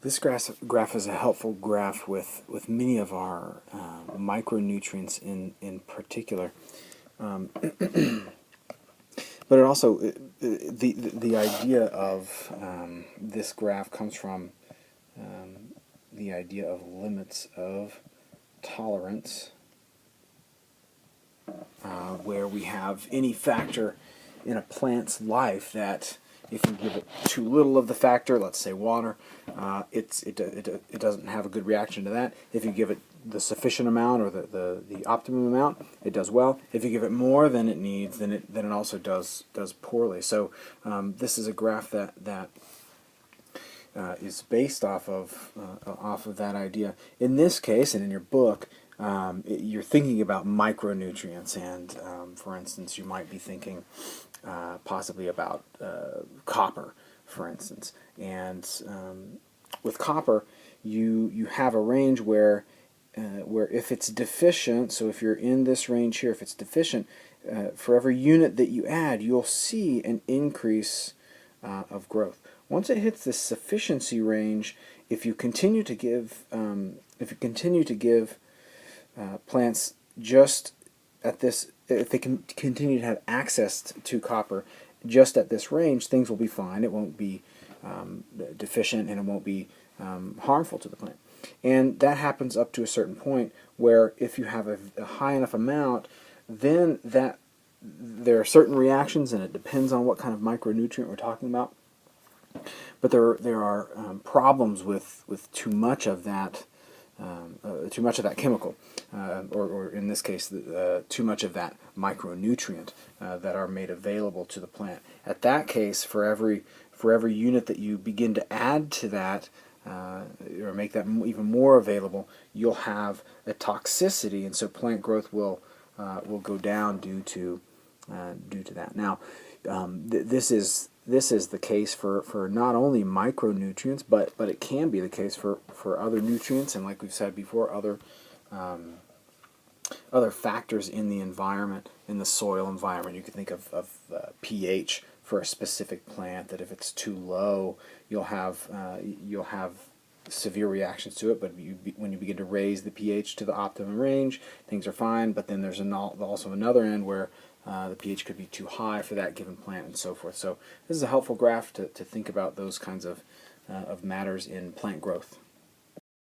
This graph is a helpful graph with many of our micronutrients in particular. But it also, the idea of this graph comes from the idea of limits of tolerance, where we have any factor in a plant's life that if you give it too little of the factor, let's say water, it doesn't have a good reaction to that. If you give it the sufficient amount or the optimum amount, it does well. If you give it more than it needs, then it also does poorly. So this is a graph that is based off of that idea. In this case, and in your book, you're thinking about micronutrients, and for instance, you might be thinking possibly about copper, for instance. And with copper, you have a range where if it's deficient, so if you're in this range here, if it's deficient, for every unit that you add, you'll see an increase of growth. Once it hits this sufficiency range, if you continue to give plants just at this, if they can continue to have access to copper just at this range, things will be fine. It won't be deficient, and it won't be harmful to the plant. And that happens up to a certain point where if you have a high enough amount, then there are certain reactions, and it depends on what kind of micronutrient we're talking about. But there are problems with too much of that chemical, or in this case, too much of that micronutrient that are made available to the plant. At that case, for every unit that you begin to add to that, or make that even more available, you'll have a toxicity, and so plant growth will go down due to that. Now, this is the case for not only micronutrients, but it can be the case for other nutrients, and like we've said before, other factors in the environment, in the soil environment. You can think of pH for a specific plant, that if it's too low, you'll have severe reactions to it. But when you begin to raise the pH to the optimum range, things are fine. But then there's also another end where the pH could be too high for that given plant, and so forth. So this is a helpful graph to think about those kinds of matters in plant growth.